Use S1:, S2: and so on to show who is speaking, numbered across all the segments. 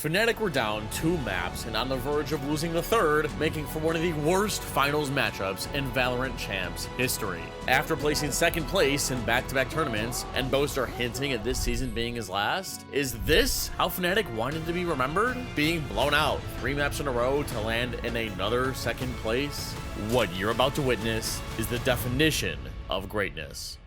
S1: FNATIC were down 2 maps and on the verge of losing the third, making for one of the worst finals matchups in Valorant Champs history. After placing second place in back-to-back tournaments and Boaster hinting at this season being his last, is this how FNATIC wanted to be remembered? Being blown out 3 maps in a row to land in another second place? What you're about to witness is the definition of greatness.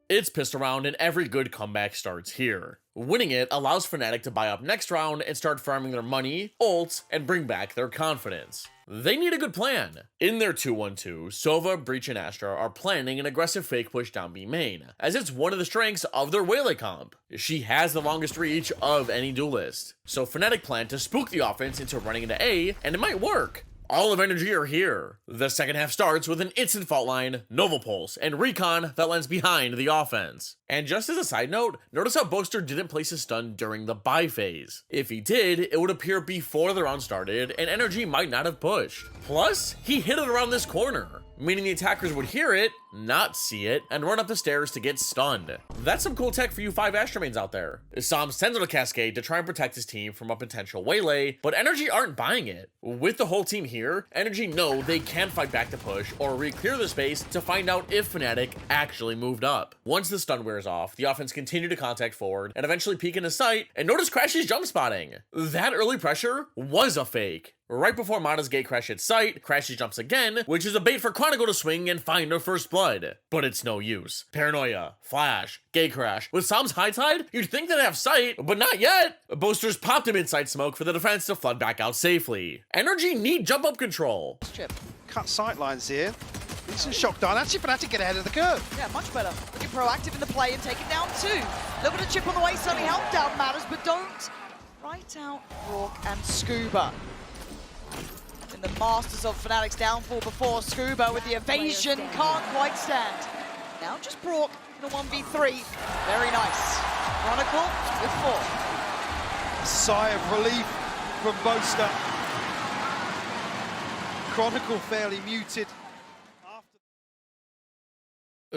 S1: It's pistol round and every good comeback starts here. Winning it allows FNATIC to buy up next round and start farming their money, ults, and bring back their confidence. They need a good plan. In their 2-1-2, Sova, Breach, and Astra are planning an aggressive fake push down B main, as it's one of the strengths of their Waylay comp. She has the longest reach of any duelist. So FNATIC plan to spook the offense into running into A, and it might work. All of Energy are here. The second half starts with an instant fault line, Nova Pulse, and Recon that lands behind the offense. And just as a side note, notice how Boaster didn't place his stun during the buy phase. If he did, it would appear before the round started, and Energy might not have pushed. Plus, he hit it around this corner, meaning the attackers would hear it, not see it, and run up the stairs to get stunned. That's some cool tech for you 5 Astra mains out there. Sam sends out a cascade to try and protect his team from a potential Waylay, but Energy aren't buying it. With the whole team here, Energy know they can fight back to push or re-clear the space to find out if FNATIC actually moved up. Once the stun wears off, the offense continue to contact forward and eventually peek into sight and notice Crashy's jump spotting. That early pressure was a fake. Right before Mata's gate crash hits sight, Crashy jumps again, which is a bait for Chronicle to swing and find her first blood. But it's no use. Paranoia, Flash, gate crash. With Sam's high tide, you'd think they'd have sight, but not yet. Boasters popped him inside smoke for the defense to flood back out safely. Energy need jump up control.
S2: Chip. Cut sight lines here. Decent shock down. Actually, FNATIC get ahead of the curve.
S3: Yeah, much better. Looking proactive in the play and take it down 2. Look at a chip on the way, certainly help down matters, but don't. Right out Rourke and Scuba. In the masters of FNATIC's downfall before, Scuba with the evasion can't quite stand. Now just Brock in a 1v3. Very nice. Chronicle with 4.
S2: A sigh of relief from Boaster. Chronicle fairly muted.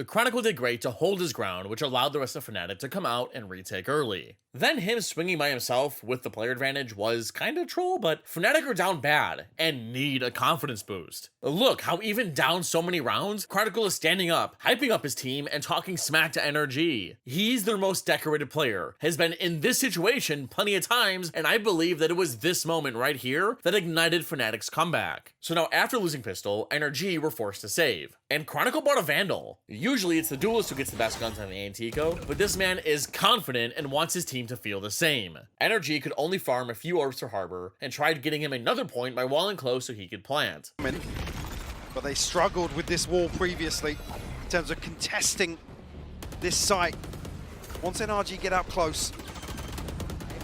S1: Chronicle did great to hold his ground, which allowed the rest of FNATIC to come out and retake early. Then him swinging by himself with the player advantage was kinda troll, but FNATIC are down bad and need a confidence boost. Look how even down so many rounds, Chronicle is standing up, hyping up his team, and talking smack to NRG. He's their most decorated player, has been in this situation plenty of times, and I believe that it was this moment right here that ignited FNATIC's comeback. So now after losing Pistol, NRG were forced to save, and Chronicle bought a Vandal. Usually it's the duelist who gets the best guns on the Antico, but this man is confident and wants his team to feel the same. NRG could only farm a few orbs for Harbor and tried getting him another point by walling close so he could plant.
S2: But they struggled with this wall previously in terms of contesting this site. Once NRG get up close.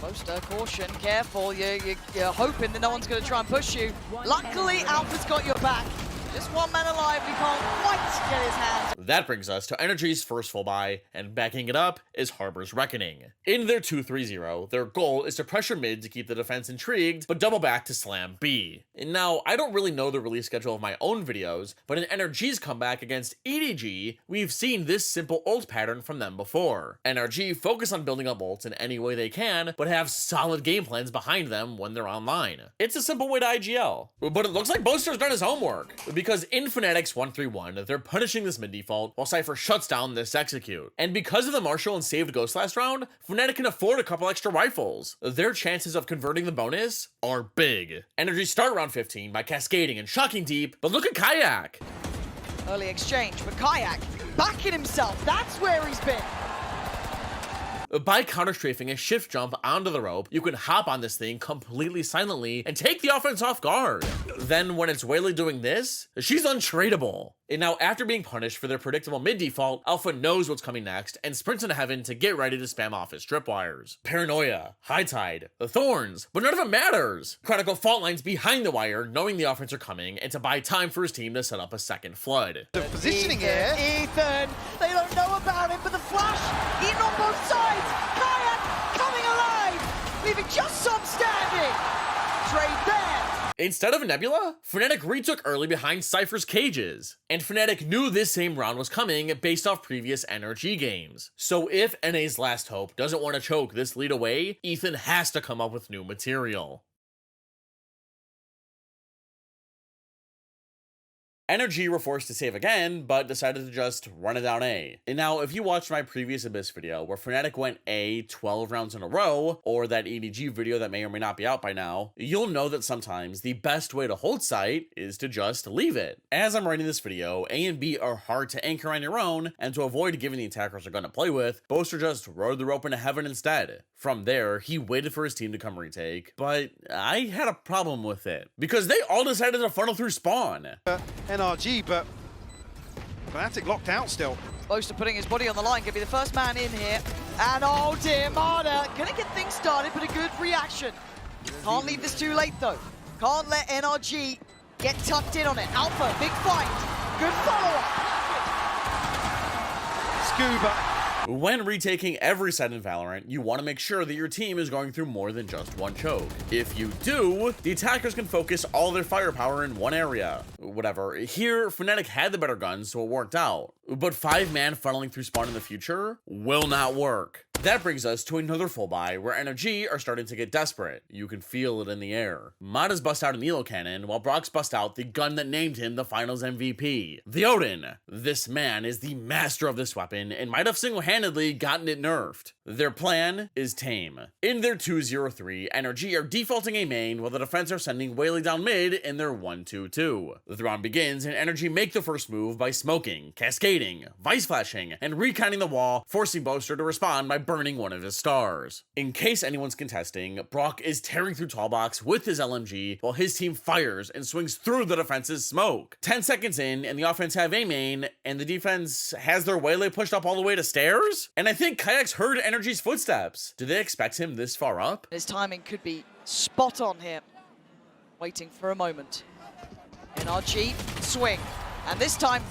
S3: Boaster, caution, careful. You're hoping that no one's going to try and push you. Luckily, Alpha's got your back. Just one man alive, we can't quite get his hands.
S1: That brings us to Energy's first full buy, and backing it up is Harbor's Reckoning. In their 2-3-0, their goal is to pressure mid to keep the defense intrigued, but double back to slam B. And now, I don't really know the release schedule of my own videos, but in NRG's comeback against EDG, we've seen this simple ult pattern from them before. NRG focus on building up ults in any way they can, but have solid game plans behind them when they're online. It's a simple way to IGL. But it looks like Boaster's done his homework, because in FNATIC's 1-3-1, they're punishing this mid default while Cypher shuts down this execute. And because of the Marshall and saved Ghost last round, FNATIC can afford a couple extra rifles. Their chances of converting the bonus are big. Energy start round 15 by cascading and shocking deep, but look at Kayak.
S3: Early exchange, but Kayak backing himself. That's where he's been.
S1: By counter-strafing a shift jump onto the rope, you can hop on this thing completely silently and take the offense off guard. Then when it's Waylay doing this, she's untradeable. And now after being punished for their predictable mid default, Alpha knows what's coming next and sprints into heaven to get ready to spam off his tripwires. Paranoia, High Tide, the Thorns, but none of it matters. Chronicle fault lines behind the wire, knowing the offense are coming, and to buy time for his team to set up a second flood.
S2: The positioning here.
S3: Ethan, they don't know about it, but the flash, eaten on both sides. Kayak coming alive, leaving just some standing. Trade there.
S1: Instead of a Nebula, FNATIC retook early behind Cypher's cages, and FNATIC knew this same round was coming based off previous NRG games. So if NA's last hope doesn't want to choke this lead away, Ethan has to come up with new material. NRG were forced to save again, but decided to just run it down A. And now, if you watched my previous Abyss video where FNATIC went A 12 rounds in a row, or that EDG video that may or may not be out by now, you'll know that sometimes the best way to hold site is to just leave it. As I'm writing this video, A and B are hard to anchor on your own, and to avoid giving the attackers a gun to play with, Boaster just rode the rope into heaven instead. From there, he waited for his team to come retake, but I had a problem with it, because they all decided to funnel through spawn.
S2: NRG, but FNATIC locked out still.
S3: Boaster putting his body on the line, gonna be the first man in here. And oh dear, Marta gonna get things started, but a good reaction. Can't leave this too late though. Can't let NRG get tucked in on it. Alpha, big fight. Good follow-up.
S2: Scuba.
S1: When retaking every site in Valorant, you want to make sure that your team is going through more than just one choke. If you do, the attackers can focus all their firepower in one area. Whatever. Here, FNATIC had the better guns, so it worked out. But 5-man funneling through spawn in the future will not work. That brings us to another full buy where NRG are starting to get desperate. You can feel it in the air. Mada's bust out an Elo cannon, while Brock's bust out the gun that named him the finals MVP, the Odin. This man is the master of this weapon and might have single-handedly gotten it nerfed. Their plan is tame. In their 2-0-3, NRG are defaulting a main while the defense are sending Waylay down mid in their 1-2-2. The round begins and NRG make the first move by smoking, cascading, vice flashing, and reconning the wall, forcing Boaster to respond by burning one of his stars. In case anyone's contesting, Brock is tearing through Tallbox with his LMG while his team fires and swings through the defense's smoke. 10 seconds in and the offense have a main and the defense has their Waylay pushed up all the way to stairs? And I think Kayak's heard NRG's footsteps. Do they expect him this far up?
S3: His timing could be spot on here. Waiting for a moment. NRG, swing. And this time,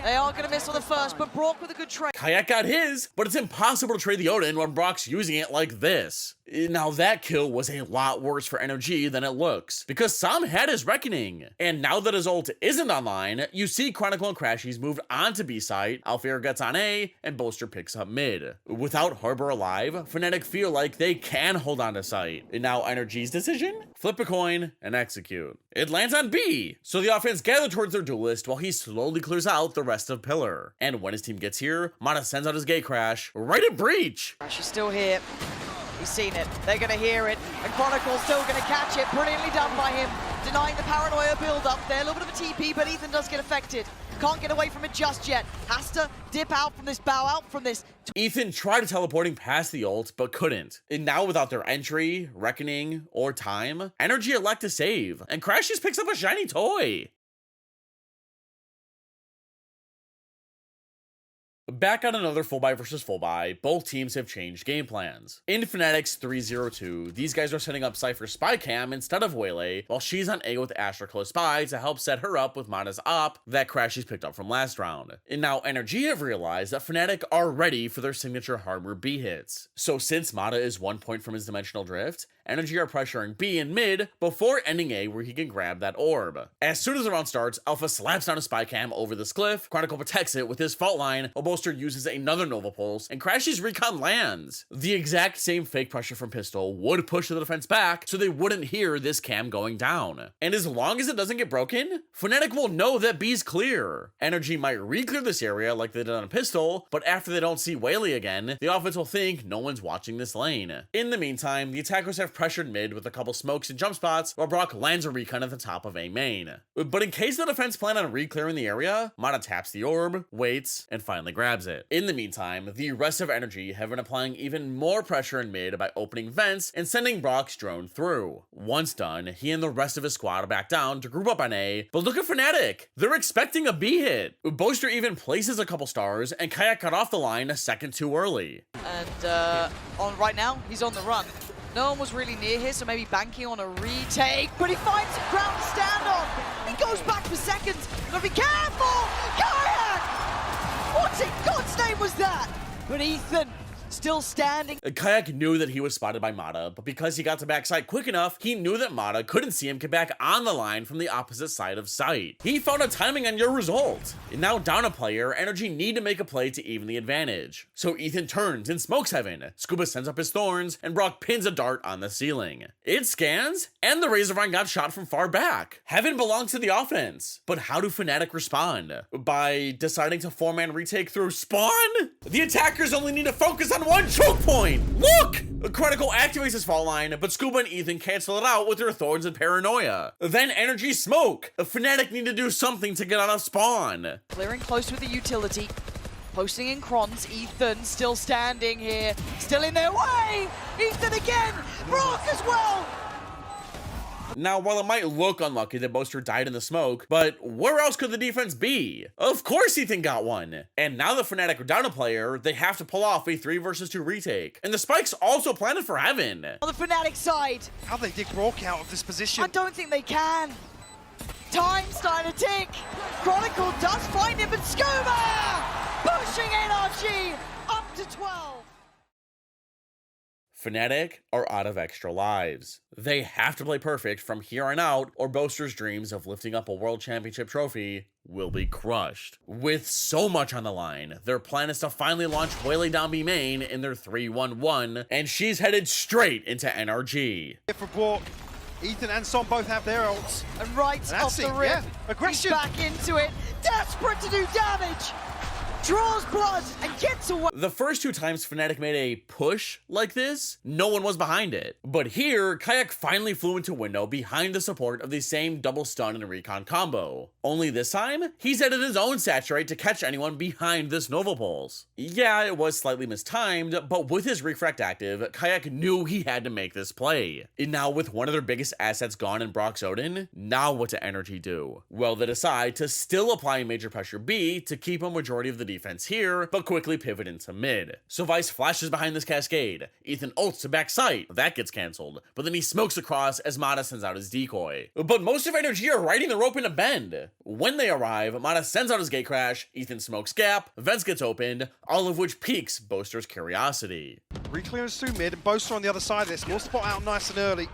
S3: they are going to miss on the first, but Brock with a good trade.
S1: Kayak got his, but it's impossible to trade the Odin when Brock's using it like this. Now that kill was a lot worse for NRG than it looks, because Sam had his reckoning. And now that his ult isn't online, you see Chronicle and Crashies moved on to B site, Alfair gets on A, and Boaster picks up mid. Without Harbor alive, FNATIC feel like they can hold on to site. And now NRG's decision? Flip a coin and execute. It lands on B, so the offense gather towards their duelist while he slowly clears out the rest of Pillar. And when his team gets here, Mana sends out his gate crash right at breach.
S3: Crash is still here. He's seen it. They're going to hear it. And Chronicle's still going to catch it. Brilliantly done by him. Denying the paranoia build-up there. A little bit of a TP, but Ethan does get affected. Can't get away from it just yet. Has to dip out from this, bow out from this.
S1: Ethan tried teleporting past the ult, but couldn't. And now without their entry, reckoning, or time, NRG elect to save. And Crashies picks up a shiny toy. Back on another full buy versus full buy, both teams have changed game plans. In FNATIC's 3-0-2, these guys are setting up Cypher's spy cam instead of Waylay, while she's on A with Astra close by to help set her up with Mada's op that Crashies picked up from last round. And now NRG have realized that FNATIC are ready for their signature Harbor B hits. So since Mada is 1 point from his dimensional drift, NRG are pressuring B in mid before ending A where he can grab that orb. As soon as the round starts, Alpha slaps down a spy cam over this cliff, Chronicle protects it with his fault line, while Boaster uses another Nova Pulse, and Crashies recon lands. The exact same fake pressure from Pistol would push the defense back so they wouldn't hear this cam going down. And as long as it doesn't get broken, FNATIC will know that B's clear. NRG might re-clear this area like they did on Pistol, but after they don't see Waylay again, the offense will think no one's watching this lane. In the meantime, the attackers have pressured mid with a couple smokes and jump spots, while Brock lands a recon at the top of A main. But in case the defense plan on re-clearing the area, Mana taps the orb, waits, and finally grabs it. In the meantime, the rest of NRG have been applying even more pressure in mid by opening vents and sending Brock's drone through. Once done, he and the rest of his squad back down to group up on A, but look at FNATIC! They're expecting a B hit! Boaster even places a couple stars, and Kayak cut off the line a second too early.
S3: And on right now, he's on the run. No one was really near here, so maybe banking on a retake, but he finds some ground to stand on. He goes back for seconds. Gotta be careful! Kayak! What in God's name was that? But Ethan still standing.
S1: Kayak knew that he was spotted by Mata, but because he got to backside quick enough, he knew that Mata couldn't see him get back on the line from the opposite side of sight. He found a timing on your result. And now down a player, Energy need to make a play to even the advantage. So Ethan turns and smokes Heaven. Scuba sends up his thorns, and Brock pins a dart on the ceiling. It scans, and the Razorvine got shot from far back. Heaven belongs to the offense. But how do FNATIC respond? By deciding to 4-man retake through spawn? The attackers only need to focus on one choke point. Look! Chronicle activates his fall line, but Scuba and Ethan cancel it out with their thorns and paranoia. Then Energy smoke. FNATIC need to do something to get out of spawn.
S3: Clearing close with the utility. Posting in Crons. Ethan still standing here. Still in their way. Ethan again. Brock as well.
S1: Now, while it might look unlucky that Boaster died in the smoke, but where else could the defense be? Of course Ethan got one. And now the FNATIC are down a player, they have to pull off a 3 versus 2 retake. And the spike's also planted for Heaven.
S3: On the FNATIC side.
S2: How they dig Rourke out of this position?
S3: I don't think they can. Time's starting to tick. Chronicle does find him, but Scuba pushing NRG up to 12.
S1: FNATIC are out of extra lives. They have to play perfect from here on out, or Boaster's dreams of lifting up a world championship trophy will be crushed. With so much on the line, their plan is to finally launch Waylay down B main in their 3-1-1, and she's headed straight into NRG.
S2: For Brock, Ethan and Son both have their ults.
S3: And right off the rip,
S2: yeah. Aggression.
S3: he's back into it, desperate to do damage. Draws blood and gets away.
S1: The first 2 times FNATIC made a push like this, no one was behind it. But here, Kayak finally flew into window behind the support of the same double stun and recon combo. Only this time, he's added his own saturate to catch anyone behind this Nova Pulse. Yeah, it was slightly mistimed, but with his refract active, Kayak knew he had to make this play. And now with one of their biggest assets gone in Brock's Odin, now what do Energy do? Well, they decide to still apply major pressure B to keep a majority of the defense here, but quickly pivot into mid. So Vice flashes behind this cascade. Ethan ults to back sight. That gets cancelled. But then he smokes across as Mata sends out his decoy. But most of Energy are riding the rope in a bend. When they arrive, Mata sends out his gate crash, Ethan smokes gap, Vents gets opened, all of which piques Boaster's curiosity.
S2: Reclearance through mid, and Boaster on the other side of this. Will spot out nice and early.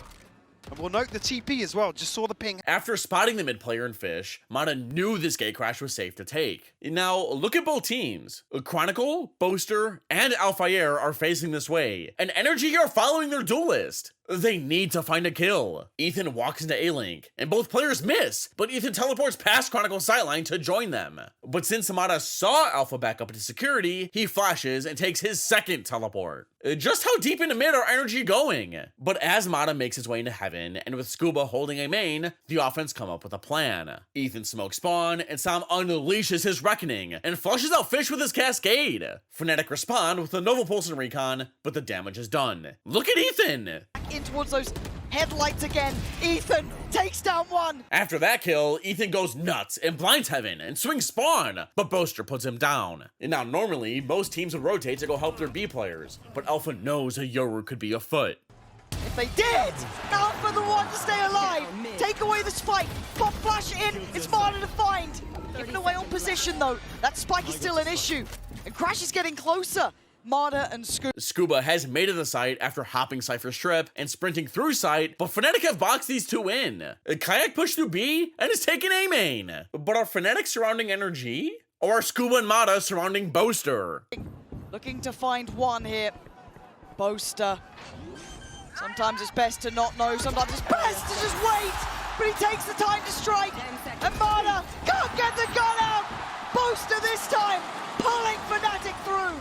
S2: And we'll note the TP as well, just saw the ping.
S1: After spotting the mid player in Fish, Mata knew this gate crash was safe to take. Now, look at both teams. Chronicle, Boaster, and Alfire are facing this way, and Energy are following their duelist. They need to find a kill. Ethan walks into A-Link, and both players miss, but Ethan teleports past Chronicle's sideline to join them. But since Mata saw Alpha back up into security, he flashes and takes his second teleport. Just how deep into mid are Energy going? But as Mata makes his way into Heaven, and with Scuba holding a main, the offense come up with a plan. Ethan smokes spawn, and Sam unleashes his Reckoning, and flushes out Fish with his Cascade. FNATIC respond with a Nova Pulse and Recon, but the damage is done. Look at Ethan!
S3: In towards those headlights again. Ethan takes down one.
S1: After that kill, Ethan goes nuts and blinds Heaven and swings spawn, but Boaster puts him down. And now normally, most teams would rotate to go help their B players, but Alpha knows a Yoru could be afoot.
S3: If they did, Alpha the one to stay alive. Take away the spike, pop flash in, it's harder to find. Giving away on position though, that spike is still an issue. And Crash is getting closer. Mata and
S1: Scuba has made it to site after hopping Cypher Strip and sprinting through site, but FNATIC have boxed these 2 in. Kayak pushed through B and is taking A main. But are FNATIC surrounding Energy? Or are Scuba and Mata surrounding Boaster?
S3: looking to find one here. Boaster. Sometimes it's best to not know, sometimes it's best to just wait, but he takes the time to strike, and Mata can't get the gun out! Boaster this time, pulling FNATIC through!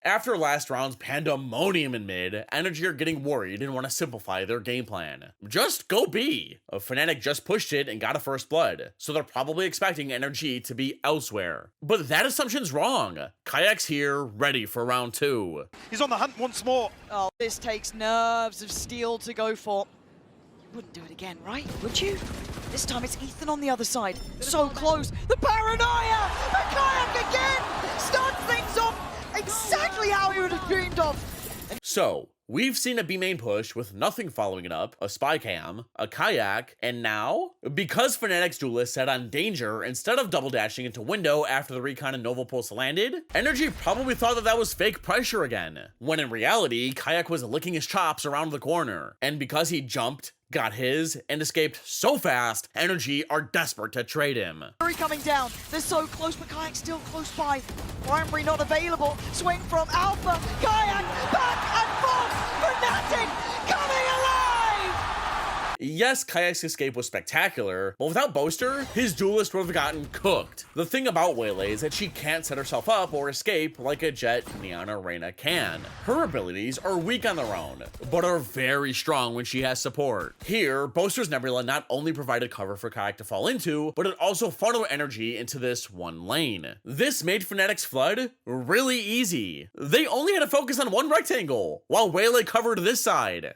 S1: After last round's pandemonium in mid, Energy are getting worried and want to simplify their game plan. Just go B. FNATIC just pushed it and got a first blood, so they're probably expecting Energy to be elsewhere. But that assumption's wrong. Kayak's here, ready for round 2.
S2: He's on the hunt once more.
S3: Oh, this takes nerves of steel to go for. You wouldn't do it again, right? Would you? This time it's Ethan on the other side. So close. The paranoia! The Kayak again! Starts things off exactly how he would have dreamed of.
S1: So, We've seen a B main push with nothing following it up, a spy cam, a kayak, and now? Because FNATIC's duelist set on danger instead of double dashing into window after the recon and Nova Pulse landed, Energy probably thought that was fake pressure again, when in reality, kayak was licking his chops around the corner, and because he jumped, got his, and escaped so fast, Energy are desperate to trade him.
S3: Coming down, they're so close, but Kayak still close by. Primary not available, swing from Alpha, Kayak back and forth, FNATIC coming alive!
S1: Yes, Kayak's escape was spectacular, but without Boaster, his duelist would have gotten cooked. The thing about Waylay is that she can't set herself up or escape like a Jet, Neon, or Reyna can. Her abilities are weak on their own, but are very strong when she has support. Here, Boaster's Nebula not only provided cover for Kayak to fall into, but it also funneled energy into this one lane. This made FNATIC's flood really easy. They only had to focus on one rectangle, while Waylay covered this side.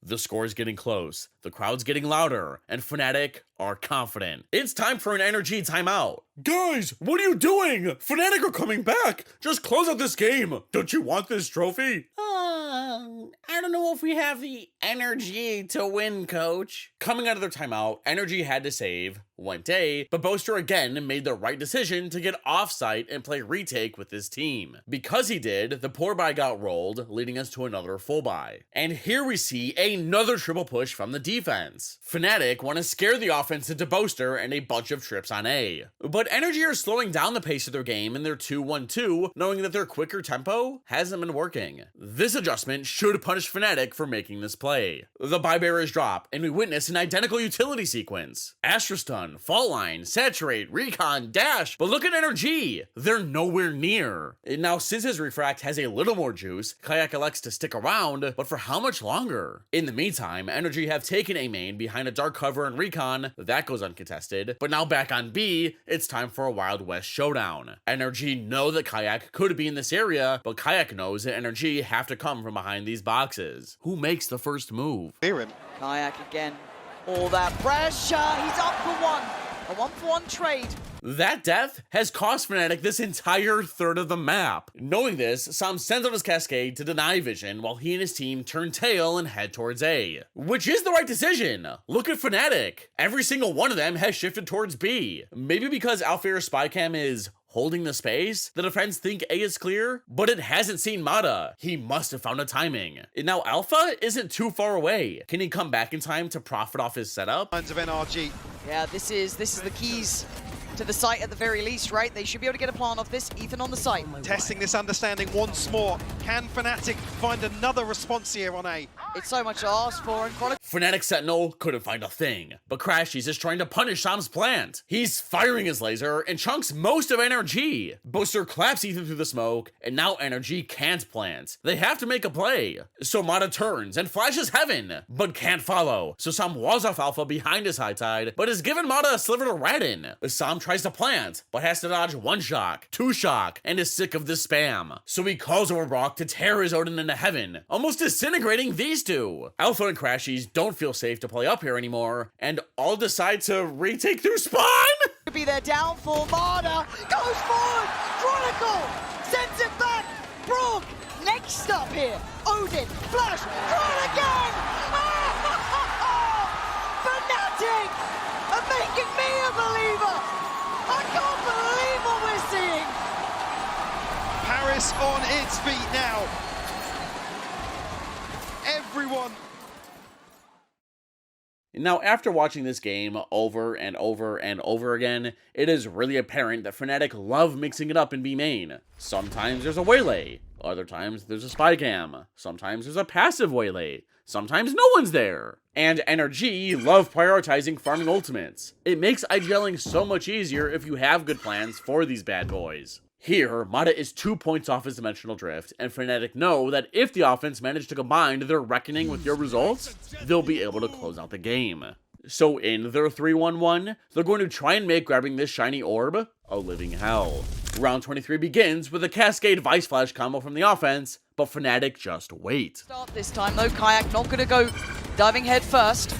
S1: The score is getting close, the crowd's getting louder, and FNATIC are confident. It's time for an energy timeout. Guys, what are you doing? FNATIC are coming back! Just close out this game! Don't you want this trophy? I don't know if we have the energy to win, coach. Coming out of their timeout, Energy had to save, went A, but Boaster again made the right decision to get off-site and play retake with his team. Because he did, the poor buy got rolled, leading us to another full buy. And here we see another triple push from the defense. FNATIC want to scare the offense into Boaster and a bunch of trips on A. But Energy are slowing down the pace of their game in their 2-1-2, knowing that their quicker tempo hasn't been working. This adjustment should punish FNATIC for making this play. The buy barriers drop, and we witness an identical utility sequence. Astrostun, Fault Line, Saturate, Recon, Dash, but look at Energy! They're nowhere near. Now, since his Refract has a little more juice, Kayak elects to stick around, but for how much longer? In the meantime, Energy have taken A main behind a dark cover and Recon, that goes uncontested, but now back on B, it's time for a Wild West showdown. Energy know that Kayak could be in this area, but Kayak knows that Energy have to come from behind these boxes. Who makes the first move?
S2: Hear him.
S3: Kayak again, all that pressure, he's up for one. A 1-for-1 trade.
S1: That death has cost FNATIC this entire third of the map. Knowing this, Sam sends out his Cascade to deny vision while he and his team turn tail and head towards A. Which is the right decision. Look at FNATIC. Every single one of them has shifted towards B. Maybe because Alpha's spy cam is holding the space, the defense think A is clear, but it hasn't seen Mata. He must have found a timing. And now Alpha isn't too far away. Can he come back in time to profit off his setup?
S2: Lines of NRG.
S3: Yeah, this is the keys to the site at the very least, right? They should be able to get a plan off this. Ethan on the site.
S2: Testing this understanding once more. Can FNATIC find another response here on A?
S3: It's so much to ask for, and
S1: FNATIC Sentinel couldn't find a thing, but Crashies is trying to punish Sam's plant. He's firing his laser and chunks most of NRG. Boaster claps Ethan through the smoke, and now NRG can't plant. They have to make a play. So Mata turns and flashes Heaven, but can't follow. So Sam walls off Alpha behind his high tide, but has given Mata a sliver to rat in. Sam tries to plant, but has to dodge 1 shock, 2 shock, and is sick of the spam. So he calls over Brock to tear his Odin into Heaven, almost disintegrating these two. Alpha and Crashies don't feel safe to play up here anymore, and all decide to retake through spawn?
S3: could be their downfall. Mada goes forward. Chronicle sends it back. Brook next up here. Odin, flash, run again. FNATIC are making me a believer. I can't believe what we're seeing.
S2: Paris on its feet now. Everyone.
S1: Now, after watching this game over and over and over again, it is really apparent that FNATIC love mixing it up in B main. Sometimes there's a Waylay, other times there's a spy cam, sometimes there's a passive Waylay, sometimes no one's there. And NRG love prioritizing farming ultimates. It makes IGLing so much easier if you have good plans for these bad boys. Here, Mata is 2 points off his dimensional drift, and FNATIC know that if the offense manage to combine their reckoning with your results, they'll be able to close out the game. So in their 3-1-1, they're going to try and make grabbing this shiny orb a living hell. Round 23 begins with a Cascade Vice Flash combo from the offense, but FNATIC just wait.
S3: Start this time though, Kayak not gonna go diving head first.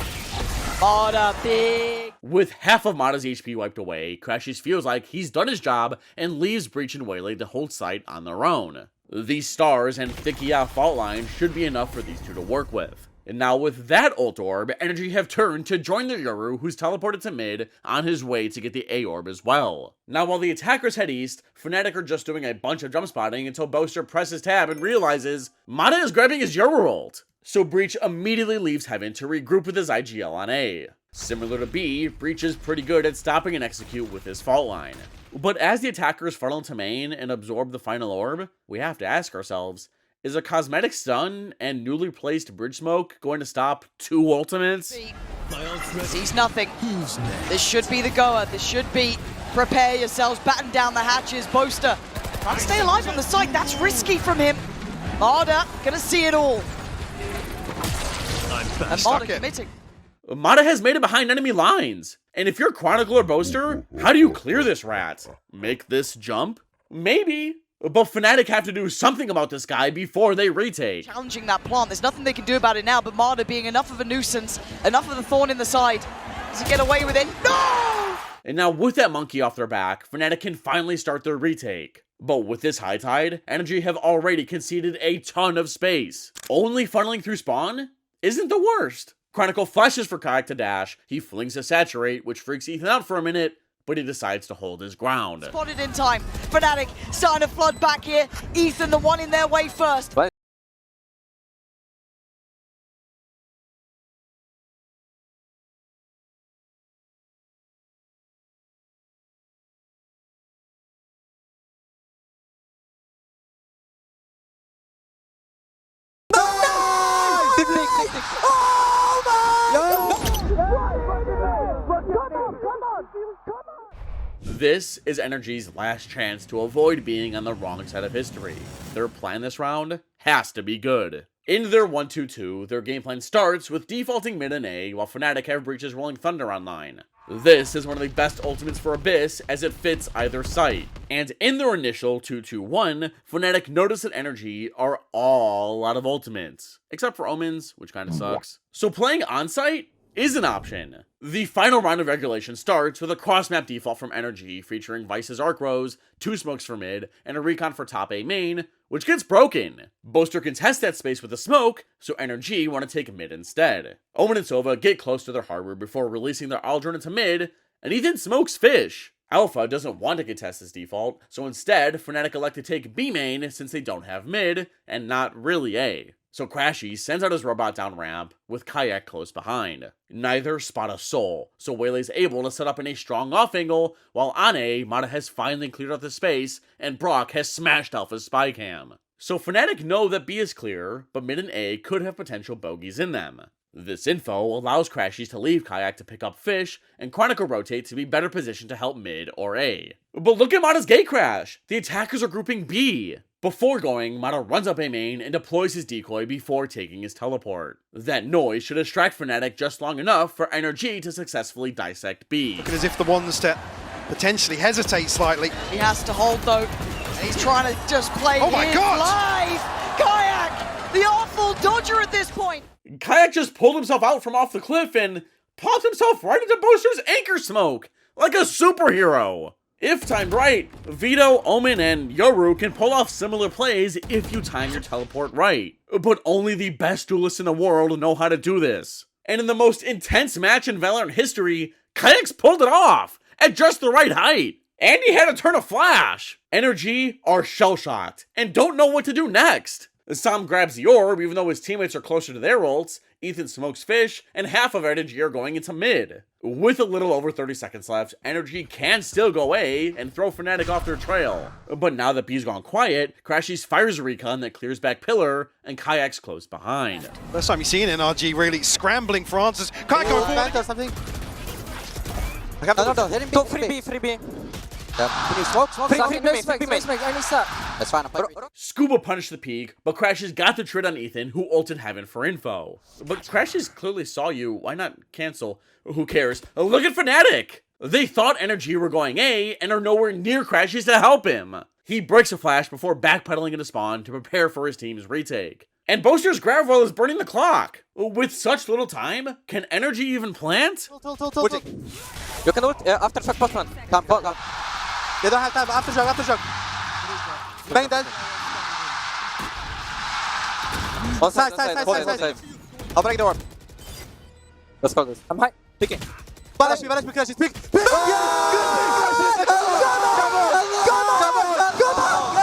S3: Mada, big
S1: With half of Mata's HP wiped away, Crashies feels like he's done his job and leaves Breach and Waylay to hold site on their own. These stars and thick EF fault line should be enough for these two to work with. And now with that ult orb, Energy have turned to join the Yoru, who's teleported to mid on his way to get the A orb as well. Now while the attackers head east, FNATIC are just doing a bunch of jump spotting until Boaster presses tab and realizes Mata is grabbing his Yoru ult. So Breach immediately leaves Heaven to regroup with his IGL on A. Similar to B, Breach is pretty good at stopping and execute with his fault line. But as the attackers funnel into main and absorb the final orb, we have to ask ourselves, is a cosmetic stun and newly placed bridge smoke going to stop 2 ultimates?
S3: Sees nothing. This should be the goer. This should be prepare yourselves, batten down the hatches. Boaster trying to stay alive on the site. That's risky from him. Mata gonna see it all. And Mata committing.
S1: Mata has made it behind enemy lines. And if you're Chronicle or Boaster, how do you clear this rat? Make this jump? Maybe. But FNATIC have to do something about this guy before they retake.
S3: Challenging that plant. There's nothing they can do about it now, but Mata being enough of a nuisance, enough of the thorn in the side. Does he get away with it? No!
S1: And now with that monkey off their back, FNATIC can finally start their retake. But with this high tide, Energy have already conceded a ton of space. Only funneling through spawn isn't the worst. Chronicle flashes for Kayak to dash, he flings a saturate, which freaks Ethan out for a minute, but he decides to hold his ground.
S3: Spotted in time. FNATIC starting to flood back here. Ethan, the one in their way first.
S4: What?
S1: This is Energy's last chance to avoid being on the wrong side of history. Their plan this round has to be good. In their 1-2-2, their game plan starts with defaulting mid and A, while FNATIC have Breach's Rolling Thunder online. This is one of the best ultimates for Abyss, as it fits either site. And in their initial 2-2-1, FNATIC notice that Energy are all out of ultimates. Except for Omens, which kinda sucks. So playing on-site is an option. The final round of regulation starts with a cross-map default from Energy featuring Vice's Arc Rose, 2 smokes for mid, and a recon for top A main, which gets broken. Boaster can test that space with a smoke, so Energy want to take mid instead. Omen and Sova get close to their harbor before releasing their Aldrin into mid, and Ethan smokes Fish. Alpha doesn't want to contest this default, so instead, FNATIC elect to take B main since they don't have mid, and not really A. So Crashy sends out his robot down ramp, with Kayak close behind. Neither spot a soul, so Waylay's able to set up in a strong off angle, while on A, Mata has finally cleared out the space, and Brock has smashed Alpha's spy cam. So FNATIC know that B is clear, but mid and A could have potential bogeys in them. This info allows Crashies to leave Kayak to pick up Fish, and Chronicle rotate to be better positioned to help mid or A. But look at Mata's gate crash! The attackers are grouping B! Before going, Mata runs up A main and deploys his decoy before taking his teleport. That noise should distract FNATIC just long enough for Energy to successfully dissect B.
S2: Looking as if the one step potentially hesitate slightly.
S3: He has to hold though, and he's trying to just play
S2: Oh my
S3: his
S2: God!
S3: life! Kayak, the awful dodger at this point.
S1: Kayak just pulled himself out from off the cliff and popped himself right into Boaster's anchor smoke, like a superhero. If timed right, Vito, Omen, and Yoru can pull off similar plays if you time your teleport right. But only the best duelists in the world know how to do this. And in the most intense match in Valorant history, Kayak's pulled it off at just the right height. And he had to turn a flash. Energy are shell-shocked and don't know what to do next. Sam grabs the orb even though his teammates are closer to their ults, Ethan smokes Fish, and half of Energy are going into mid. With a little over 30 seconds left, Energy can still go A and throw FNATIC off their trail. But now that B's gone quiet, Crashies fires a recon that clears back Pillar, and Kayak's close behind.
S2: First time you've seen NRG really scrambling for answers. Kayak going forward.
S4: Or something. No, hit him. Go free B, free B. Smoke, free B, that's fine.
S1: Scuba punished the peak, but Crashies got the trid on Ethan, who ulted Heaven for info. But Crashies clearly saw you, why not cancel? Who cares? Look at FNATIC! They thought Energy were going A, and are nowhere near Crashies to help him. He breaks a flash before backpedaling into spawn to prepare for his team's retake. And Boaster's Gravel is burning the clock. With such little time, can Energy even plant?
S4: You can ult after shock bot one. Come.
S5: They don't have time. Aftershock. Bang dead.
S4: On
S5: Side. I'll break the orb.
S4: Let's go this. I'm high. Picking.
S5: Balash me, Clash. Pick.
S4: Go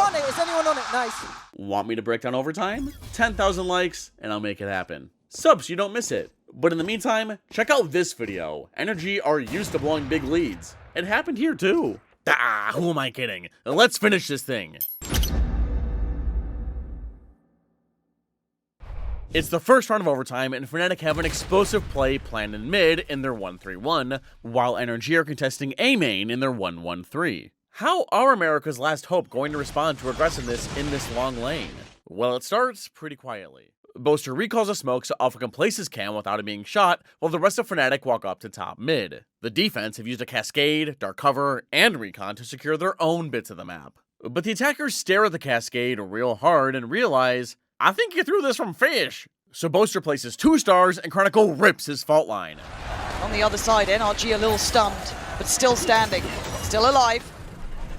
S4: on it. Is anyone on it? Nice.
S1: Want me to break down overtime? 10,000 likes, and I'll make it happen. Subs so you don't miss it. But in the meantime, check out this video. Energy are used to blowing big leads. It happened here too. Who am I kidding? Let's finish this thing. It's the first round of overtime, and FNATIC have an explosive play planned in mid in their 1-3-1, while Energy are contesting A main in their 1-1-3. How are America's last hope going to respond to aggressiveness in this long lane? Well, it starts pretty quietly. Boaster recalls a smoke so Alpha can place his cam without it being shot, while the rest of FNATIC walk up to top mid. The defense have used a cascade, dark cover, and recon to secure their own bits of the map. But the attackers stare at the cascade real hard and realize, I think you threw this from fish. So Boaster places 2 stars and Chronicle rips his fault line.
S3: On the other side, NRG a little stunned, but still standing, still alive,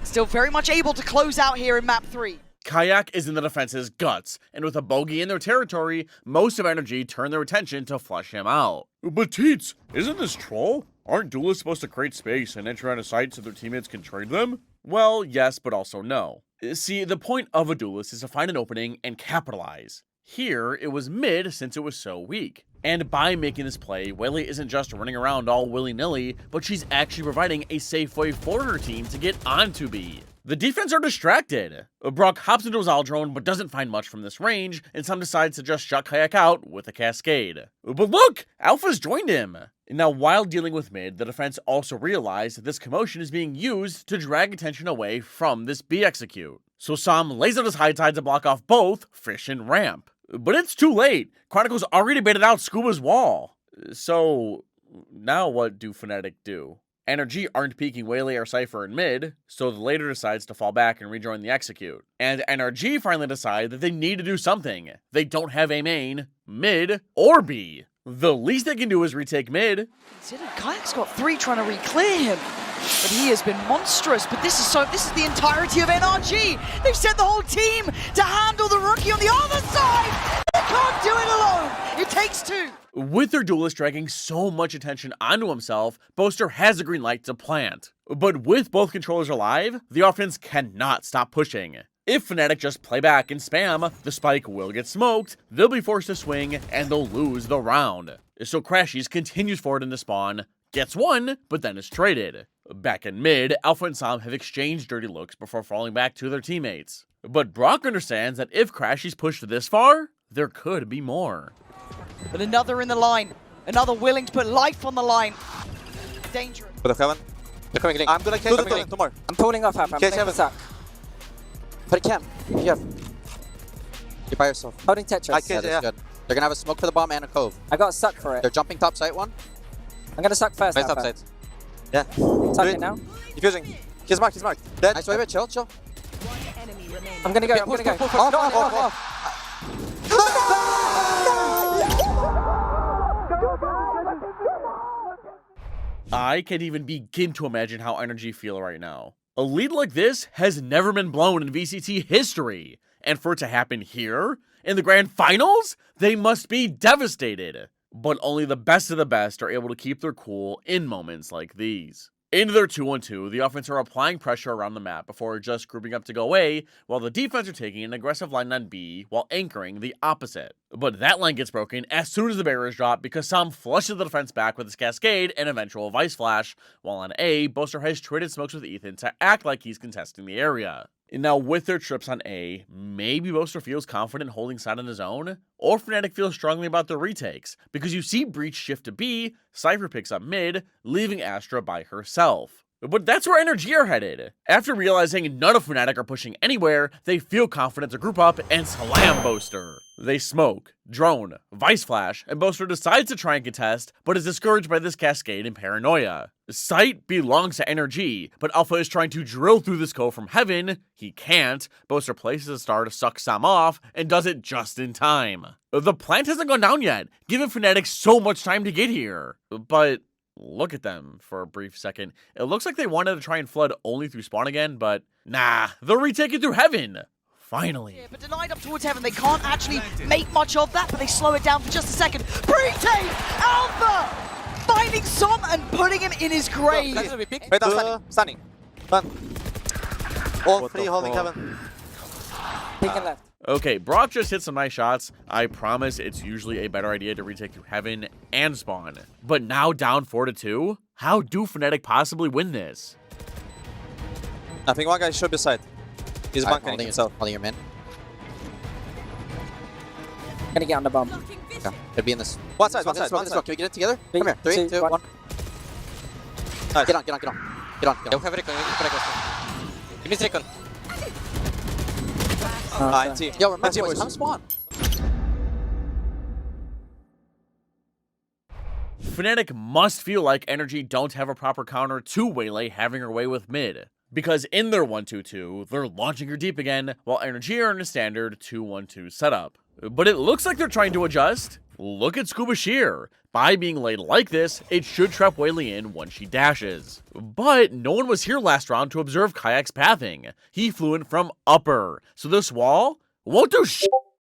S3: still very much able to close out here in map 3.
S1: Kayak is in the defense's guts, and with a bogey in their territory, most of Energy turn their attention to flush him out. But Teets, isn't this troll? Aren't duelists supposed to create space and enter out of sight so their teammates can trade them? Well, yes, but also no. See, the point of a duelist is to find an opening and capitalize. Here, it was mid since it was so weak. And by making this play, Waylay isn't just running around all willy-nilly, but she's actually providing a safe way for her team to get onto B. The defense are distracted. Brock hops into his drone but doesn't find much from this range, and Sam decides to just shut Kayak out with a cascade. But look! Alpha's joined him! Now, while dealing with mid, the defense also realized that this commotion is being used to drag attention away from this B execute. So Sam lays out his high tide to block off both Fish and Ramp. But it's too late! Chronicle's already baited out Scuba's wall. So, now what do FNATIC do? Energy aren't peeking Waylay or Cypher in mid, so the later decides to fall back and rejoin the execute. And NRG finally decide that they need to do something. They don't have a main, mid, or B. The least they can do is retake mid.
S3: Considered Kayak's got 3 trying to re-clear him, but he has been monstrous. But this is the entirety of NRG. They've sent the whole team to handle the rookie on the other side. They can't do it alone. It takes 2.
S1: With their duelist dragging so much attention onto himself, Boaster has a green light to plant. But with both controllers alive, the offense cannot stop pushing. If FNATIC just play back and spam, the spike will get smoked, they'll be forced to swing, and they'll lose the round. So Crashies continues forward into spawn, gets 1, but then is traded. Back in mid, Alpha and Sam have exchanged dirty looks before falling back to their teammates. But Brock understands that if Crashies pushed this far, there could be more.
S3: But another in the line, another willing to put life on the line. Dangerous.
S5: For the heaven.
S4: They're coming link.
S5: I'm gonna catch two more.
S4: I'm pulling off half. I'm
S5: Catch
S4: pulling
S5: heaven.
S4: this up. Put a cam. Yeah.
S5: You're by yourself.
S4: Holding Tetris.
S5: I catch, yeah.
S6: Good. They're gonna have a smoke for the bomb and a cove.
S4: I got a suck for it.
S6: They're jumping top site one.
S4: I'm gonna suck first.
S5: Nice
S4: Alpha.
S5: top side. Yeah.
S4: Suck
S5: Do
S4: it now.
S5: Diffusing. He's marked. Dead.
S6: Nice, wait, chill.
S4: I'm gonna go. I'm gonna go.
S5: Off.
S1: I can't even begin to imagine how Energy feel right now. A lead like this has never been blown in VCT history. And for it to happen here, in the grand finals, they must be devastated. But only the best of the best are able to keep their cool in moments like these. Into their 2-on-2, the offense are applying pressure around the map before just grouping up to go A, while the defense are taking an aggressive line on B while anchoring the opposite. But that line gets broken as soon as the barriers drop because Sam flushes the defense back with his cascade and eventual Vice Flash, while on A, Boaster has traded smokes with Ethan to act like he's contesting the area. Now, with their trips on A, maybe Boaster feels confident holding side on his own, or FNATIC feels strongly about their retakes, because you see Breach shift to B, Cypher picks up mid, leaving Astra by herself. But that's where Energy are headed. After realizing none of FNATIC are pushing anywhere, they feel confident to group up and slam Boaster. They smoke, drone, Vice Flash, and Boaster decides to try and contest, but is discouraged by this cascade and paranoia. Sight belongs to Energy, but Alpha is trying to drill through this cove from heaven. He can't. Boaster places a star to suck Sam off, and does it just in time. The plant hasn't gone down yet, giving FNATIC so much time to get here. But look at them for a brief second. It looks like they wanted to try and flood only through spawn again, but nah, they'll retake it through heaven. Finally.
S3: Yeah, but denied up towards heaven. They can't actually make much of that, but they slow it down for just a second. Pre-take! Alpha! Finding Som and putting him in his grave.
S5: Wait, I'm stunning. Run. All three holding heaven.
S4: Taking left.
S1: Okay, Brock just hit some nice shots. I promise it's usually a better idea to retake through heaven and spawn. But now down 4-2? How do FNATIC possibly win this?
S5: I think one guy should be side. He's bunkering himself.
S6: Holding your man.
S4: Gonna get on the bomb.
S6: Okay. Could be in this.
S5: One side. Can we get it together?
S6: Come here. 3, 2, 1.
S5: Nice.
S6: Get on.
S4: Don't have recon. Give me recon.
S6: Yo, remember, boys, come spawn.
S1: FNATIC must feel like Energy don't have a proper counter to Waylay having her way with mid. Because in their 1-2-2, they're launching her deep again, while Energy are in a standard 2-1-2 setup. But it looks like they're trying to adjust. Look at Scuba Sheer. By being laid like this, it should trap Waylay in when she dashes. But no one was here last round to observe Kayak's pathing. He flew in from upper, so this wall won't do shit.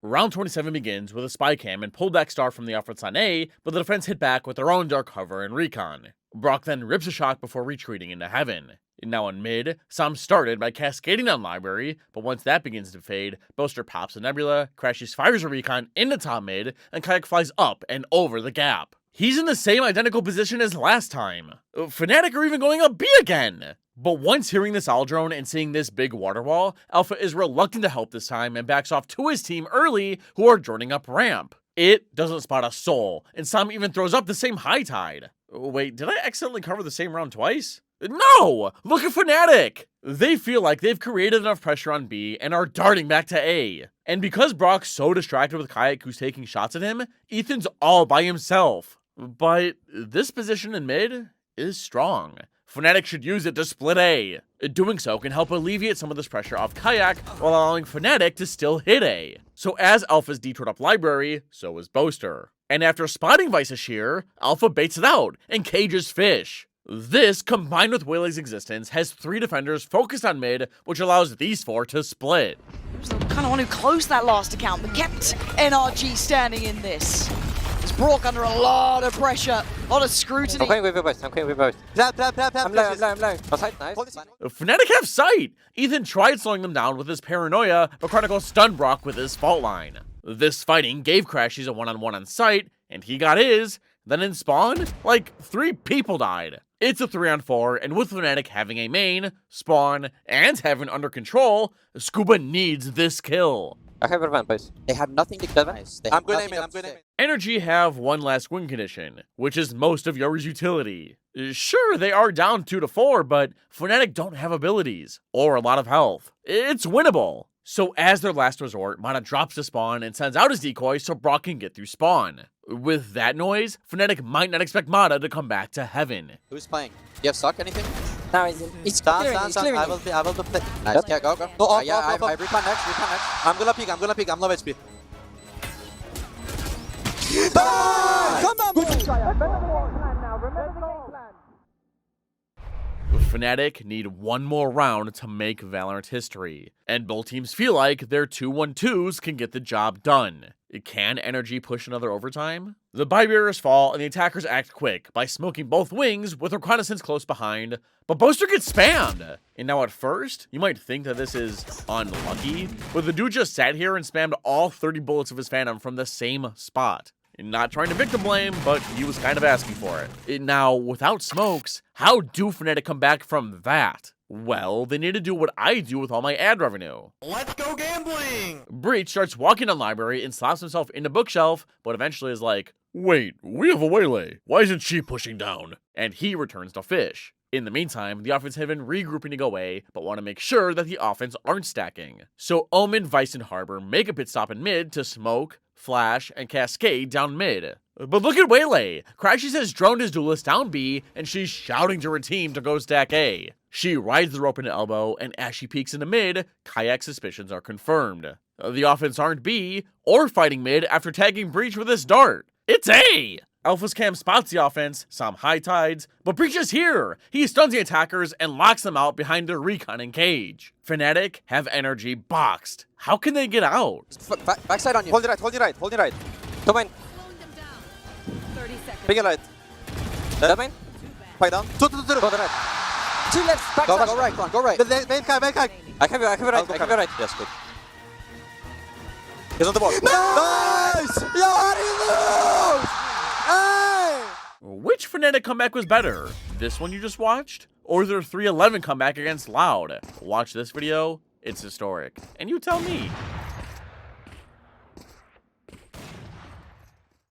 S1: Round 27 begins with a spy cam and pullback star from the offense on A, but the defense hit back with their own dark cover and recon. Brock then rips a shot before retreating into heaven. Now on mid, Sam started by cascading on Library, but once that begins to fade, Boaster pops a Nebula, Crashes fires a recon into top mid, and Kayak flies up and over the gap. He's in the same identical position as last time. FNATIC are even going up B again! But once hearing this owl drone and seeing this big water wall, Alpha is reluctant to help this time and backs off to his team early, who are joining up ramp. It doesn't spot a soul, and Sam even throws up the same high tide. Wait, did I accidentally cover the same round twice? No! Look at FNATIC! They feel like they've created enough pressure on B and are darting back to A. And because Brock's so distracted with Kayak who's taking shots at him, Ethan's all by himself. But this position in mid is strong. FNATIC should use it to split A. Doing so can help alleviate some of this pressure off Kayak while allowing FNATIC to still hit A. So as Alpha's detoured up Library, so is Boaster. And after spotting Vice's Sheer, Alpha baits it out and cages Fish. This, combined with Waylay's existence, has 3 defenders focused on mid, which allows these 4 to split.
S3: He was the kind of one who closed that last account, but kept NRG standing in this. It's Brock under a lot of pressure, a lot of scrutiny.
S4: I'm going with you both. I'm low. Outside, nice.
S1: FNATIC have sight! Ethan tried slowing them down with his paranoia, but Chronicle stunned Brock with his fault line. This fighting gave Crashies a one-on-one on sight, and he got his. Then in spawn, like 3 people died. It's a 3-on-4, and with FNATIC having a main, spawn, and heaven under control, Scuba needs this kill.
S4: I have revamp, boys.
S6: They have nothing to guys.
S5: I'm good aiming.
S1: Energy have one last win condition, which is most of Yori's utility. Sure, they are down 2-4, but FNATIC don't have abilities, or a lot of health. It's winnable. So as their last resort, Mana drops to spawn and sends out his decoy so Brock can get through spawn. With that noise, FNATIC might not expect Mana to come back to heaven.
S6: Who's playing? You have suck anything?
S4: Now he's clearing.
S5: I will be play.
S6: Nice. Yeah, go.
S5: No, off,
S6: Yeah,
S5: off.
S6: I recon next.
S5: I'm gonna peek. I'm low HP.
S1: FNATIC need one more round to make Valorant history, and both teams feel like their 2-1-2s can get the job done. Can Energy push another overtime? The buy barriers fall and the attackers act quick by smoking both wings with reconnaissance close behind, but Boaster gets spammed! And now at first, you might think that this is unlucky, but the dude just sat here and spammed all 30 bullets of his Phantom from the same spot. Not trying to victim blame, but he was kind of asking for it. Now, without smokes, how do FNATIC come back from that? Well, they need to do what I do with all my ad revenue.
S2: Let's go gambling!
S1: Breach starts walking on Library and slaps himself into Bookshelf, but eventually is like, wait, we have a Waylay. Why isn't she pushing down? And he returns to Fish. In the meantime, the offense have been regrouping to go away, but want to make sure that the offense aren't stacking. So Omen, Vice, and Harbor make a pit stop in mid to smoke, flash, and cascade down mid. But look at Waylay! Crashes has droned his duelist down B, and she's shouting to her team to go stack A. She rides the rope into elbow, and as she peeks into mid, Kayak's suspicions are confirmed. The offense aren't B, or fighting mid after tagging Breach with his dart. It's A! Alpha's cam spots the offense, some high tides, but Breach is here! He stuns the attackers and locks them out behind their recon and cage. FNATIC have energy boxed. How can they get out?
S6: Backside on you.
S5: Hold it right, hold it right, hold it right.
S4: Two main.
S7: 30 seconds.
S5: Bring it right.
S4: Dead main.
S5: Fight down. Two.
S4: Go to right. Two left. Back
S6: Go
S4: side.
S6: right, go on, go right.
S5: The main guy.
S4: I have you right.
S5: I'll go
S4: I have you right.
S6: Yes, good.
S5: He's on the ball. Nice! Yo, how do you lose? Hey!
S1: Which FNATIC comeback was better? This one you just watched? Or their 3-11 comeback against Loud? Watch this video, it's historic. And you tell me.